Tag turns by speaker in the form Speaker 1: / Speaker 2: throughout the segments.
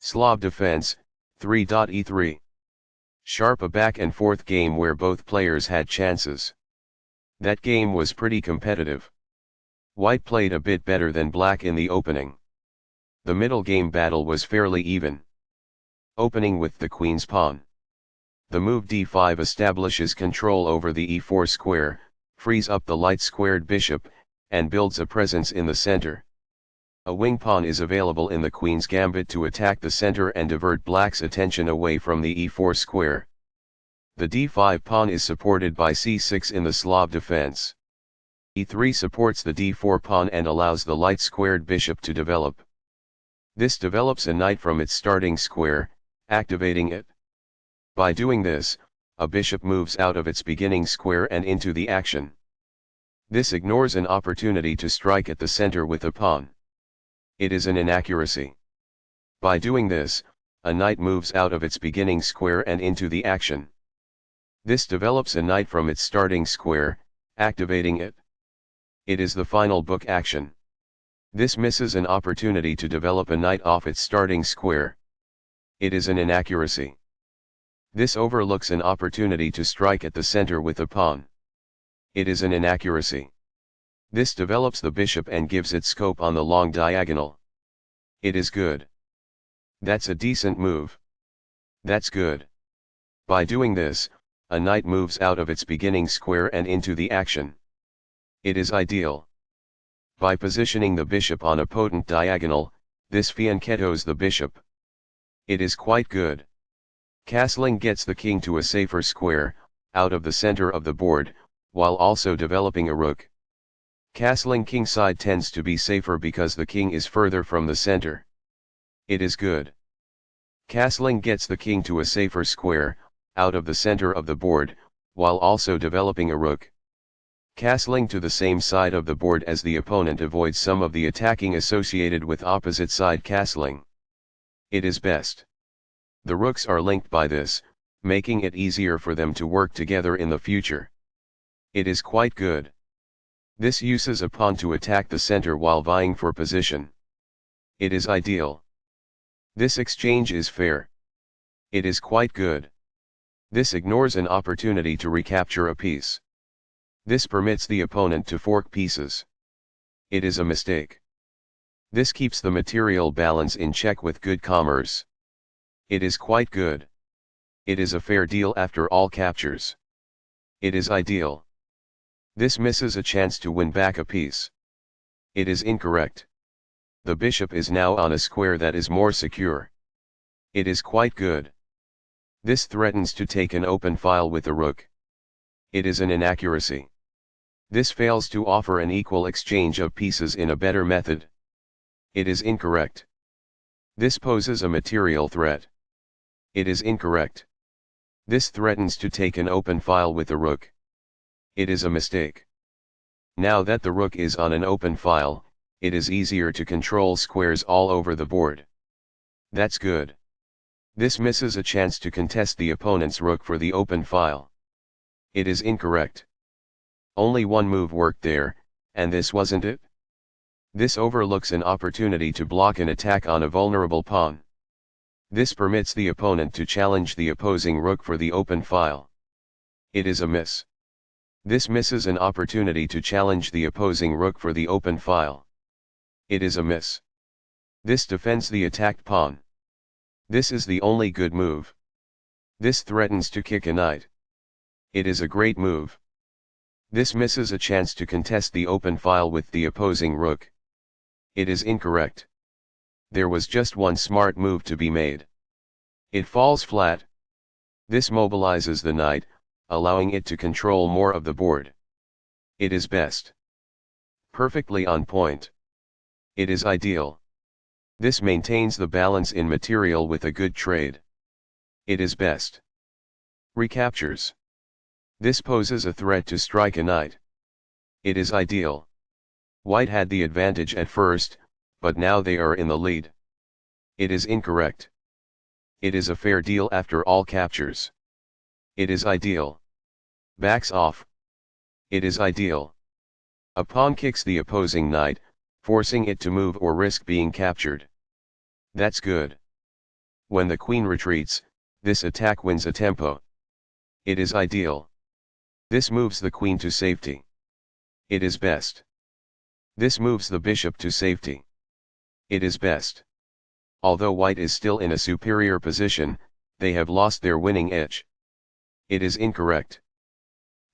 Speaker 1: Slav defense, 3.e3. Sharp a back and forth game where both players had chances. That game was pretty competitive. White played a bit better than black in the opening. The middle game battle was fairly even. Opening with the queen's pawn. The move d5 establishes control over the e4 square, frees up the light-squared bishop, and builds a presence in the center. A wing pawn is available in the queen's gambit to attack the center and divert black's attention away from the e4 square. The d5 pawn is supported by c6 in the Slav defense. e3 supports the d4 pawn and allows the light-squared bishop to develop. This develops a knight from its starting square, activating it. By doing this, a bishop moves out of its beginning square and into the action. This ignores an opportunity to strike at the center with a pawn. It is an inaccuracy. By doing this, a knight moves out of its beginning square and into the action. This develops a knight from its starting square, activating it. It is the final book action. This misses an opportunity to develop a knight off its starting square. It is an inaccuracy. This overlooks an opportunity to strike at the center with a pawn. It is an inaccuracy. This develops the bishop and gives it scope on the long diagonal. It is good. That's a decent move. That's good. By doing this, a knight moves out of its beginning square and into the action. It is ideal. By positioning the bishop on a potent diagonal, this fianchettos the bishop. It is quite good. Castling gets the king to a safer square, out of the center of the board, while also developing a rook. Castling kingside tends to be safer because the king is further from the center. It is good. Castling gets the king to a safer square, out of the center of the board, while also developing a rook. Castling to the same side of the board as the opponent avoids some of the attacking associated with opposite side castling. It is best. The rooks are linked by this, making it easier for them to work together in the future. It is quite good. This uses a pawn to attack the center while vying for position. It is ideal. This exchange is fair. It is quite good. This ignores an opportunity to recapture a piece. This permits the opponent to fork pieces. It is a mistake. This keeps the material balance in check with good commerce. It is quite good. It is a fair deal after all captures. It is ideal. This misses a chance to win back a piece. It is incorrect. The bishop is now on a square that is more secure. It is quite good. This threatens to take an open file with the rook. It is an inaccuracy. This fails to offer an equal exchange of pieces in a better method. It is incorrect. This poses a material threat. It is incorrect. This threatens to take an open file with the rook. It is a mistake. Now that the rook is on an open file, it is easier to control squares all over the board. That's good. This misses a chance to contest the opponent's rook for the open file. It is incorrect. Only one move worked there, and this wasn't it? This overlooks an opportunity to block an attack on a vulnerable pawn. This permits the opponent to challenge the opposing rook for the open file. It is a miss. This misses an opportunity to challenge the opposing rook for the open file. It is a miss. This defends the attacked pawn. This is the only good move. This threatens to kick a knight. It is a great move. This misses a chance to contest the open file with the opposing rook. It is incorrect. There was just one smart move to be made. It falls flat. This mobilizes the knight, allowing it to control more of the board. It is best. Perfectly on point. It is ideal. This maintains the balance in material with a good trade. It is best. Recaptures. This poses a threat to strike a knight. It is ideal. White had the advantage at first, but now they are in the lead. It is incorrect. It is a fair deal after all captures. It is ideal. Backs off. It is ideal. A pawn kicks the opposing knight, forcing it to move or risk being captured. That's good. When the queen retreats, this attack wins a tempo. It is ideal. This moves the queen to safety. It is best. This moves the bishop to safety. It is best. Although white is still in a superior position, they have lost their winning edge. It is incorrect.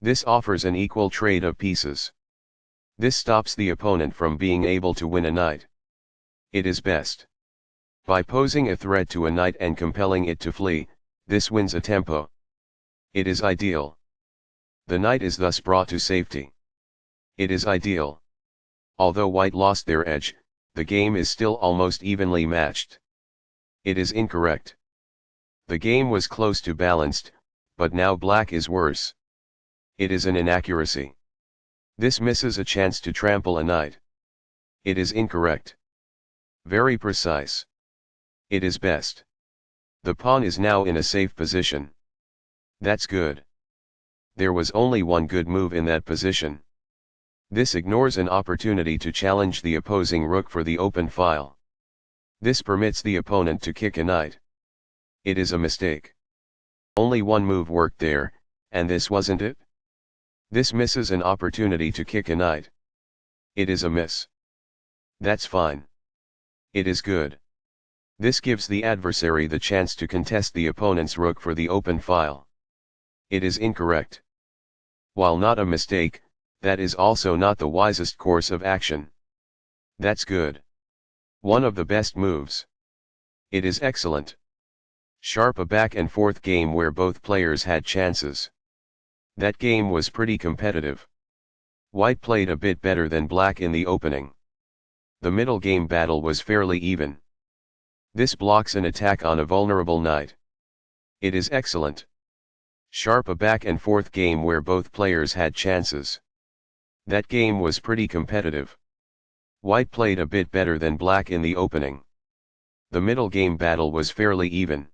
Speaker 1: This offers an equal trade of pieces. This stops the opponent from being able to win a knight. It is best. By posing a threat to a knight and compelling it to flee, this wins a tempo. It is ideal. The knight is thus brought to safety. It is ideal. Although white lost their edge, the game is still almost evenly matched. It is incorrect. The game was close to balanced, but now black is worse. It is an inaccuracy. This misses a chance to trample a knight. It is incorrect. Very precise. It is best. The pawn is now in a safe position. That's good. There was only one good move in that position. This ignores an opportunity to challenge the opposing rook for the open file. This permits the opponent to kick a knight. It is a mistake. Only one move worked there, and this wasn't it? This misses an opportunity to kick a knight. It is a miss. That's fine. It is good. This gives the adversary the chance to contest the opponent's rook for the open file. It is incorrect. While not a mistake, that is also not the wisest course of action. That's good. One of the best moves. It is excellent. Sharp a back and forth game where both players had chances. That game was pretty competitive. White played a bit better than black in the opening. The middle game battle was fairly even. This blocks an attack on a vulnerable knight. It is excellent. Sharp a back and forth game where both players had chances. That game was pretty competitive. White played a bit better than black in the opening. The middle game battle was fairly even.